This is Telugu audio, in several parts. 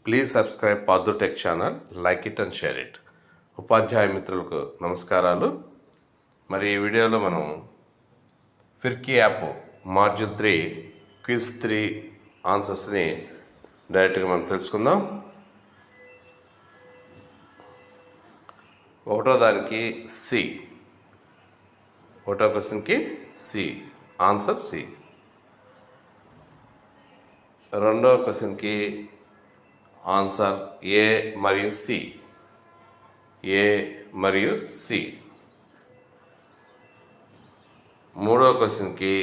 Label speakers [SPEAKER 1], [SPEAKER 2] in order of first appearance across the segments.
[SPEAKER 1] ప్లీజ్ సబ్స్క్రైబ్ పాదు tech channel, like it and share it. ఉపాధ్యాయ మిత్రులకు నమస్కారాలు. మరి ఈ వీడియోలో మనం ఫిర్కీ యాప్ మాడ్యూల్ 3 క్విజ్ 3 ఆన్సర్స్ని డైరెక్ట్గా మనం తెలుసుకుందాం. ఒకటో క్వశ్చన్కి సి, ఆన్సర్ సి. రెండో క్వశ్చన్కి ఆన్సర్ ఏ మరియు సి. మూడో క్వశ్చన్కి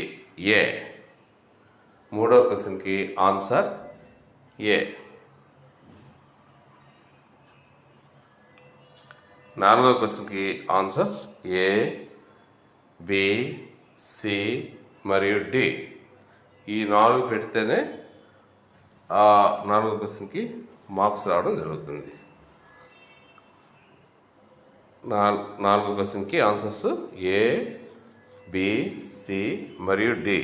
[SPEAKER 1] ఆన్సర్ ఏ. నాలుగో క్వశ్చన్కి ఆన్సర్స్ ఏ, బి, సి మరియు డి. ఈ 4 పెడితేనే ఆ 4వ క్వశ్చన్కి మార్క్స్ రావడం జరుగుతుంది. 4వ క్వశ్చన్కి ఆన్సర్స్ ఏ, బి, సి మరియు డి.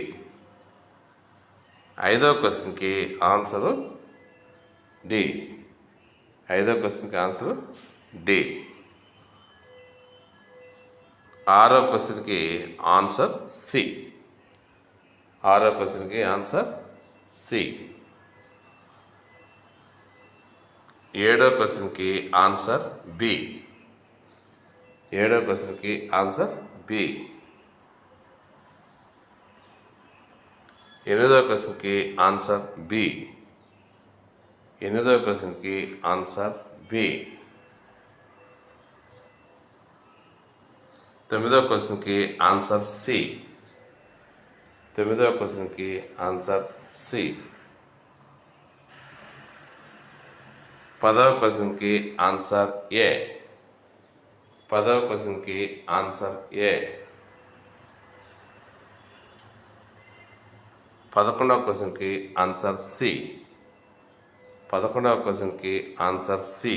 [SPEAKER 1] 5వ క్వశ్చన్కి ఆన్సరు డి. 6వ క్వశ్చన్కి ఆన్సర్ సి. 7వ క్వశ్చన్కి ఆన్సర్ బి. 8వ క్వశ్చన్కి ఆన్సర్ బి. 9వ క్వశ్చన్కి ఆన్సర్ బి. 10వ క్వశ్చన్కి ఆన్సర్ సి. 11వ క్వశ్చన్కి ఆన్సర్ సి. 10వ క్వశ్చన్కి ఆన్సర్ ఏ. 11వ క్వశ్చన్కి ఆన్సర్ సి. 11వ క్వశ్చన్కి ఆన్సర్ సి.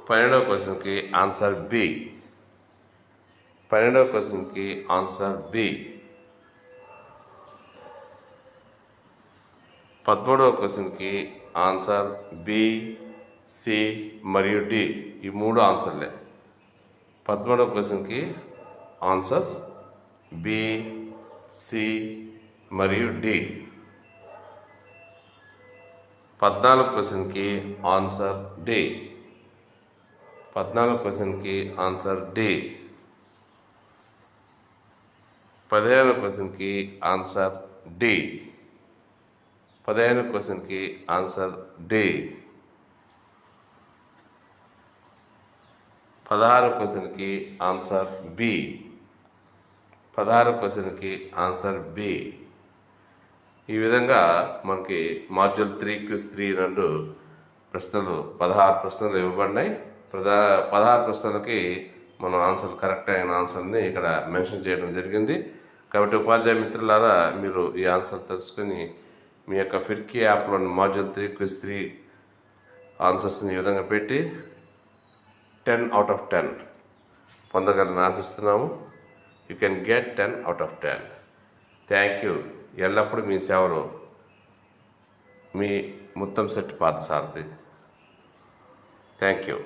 [SPEAKER 1] 12వ క్వశ్చన్కి ఆన్సర్ బి. 13వ క్వశ్చన్కి ఆన్సర్ బి. 14వ క్వశ్చన్కి ఆన్సర్ బి, సి మరియు డి. ఈ 3 ఆన్సర్లే. 13వ క్వశ్చన్కి ఆన్సర్స్ బి, సి మరియు డి. 14వ క్వశ్చన్కి ఆన్సర్ డి. 15వ క్వశ్చన్కి ఆన్సర్ డి. 15వ క్వశ్చన్కి ఆన్సర్ డి. 15వ క్వశ్చన్కి ఆన్సర్ డి. 16వ క్వశ్చన్కి ఆన్సర్ బి. 16వ క్వశ్చన్కి ఆన్సర్ బి. ఈ విధంగా మనకి మాడ్యూల్ 3 క్విజ్ 3 2 ప్రశ్నలు 16 ప్రశ్నలు ఇవ్వబడినాయి. 16 ప్రశ్నలకి మనం ఆన్సర్ కరెక్ట్ అయిన ఆన్సర్ని ఇక్కడ మెన్షన్ చేయడం జరిగింది. కాబట్టి ఉపాధ్యాయ మిత్రులారా, మీరు ఈ ఆన్సర్ తెలుసుకొని మీ యొక్క ఫిర్కీ యాప్లోని మాడ్యూల్ 3 క్విజ్ 3 ఆన్సర్స్ని ఈ విధంగా పెట్టి 10 out of 10 పొందగలని ఆశిస్తున్నాము. You can get 10 out of 10. Thank you. ఎల్లప్పుడూ మీ సేవలో మీ ముత్తంశెట్టి పార్థసారథి. Thank you.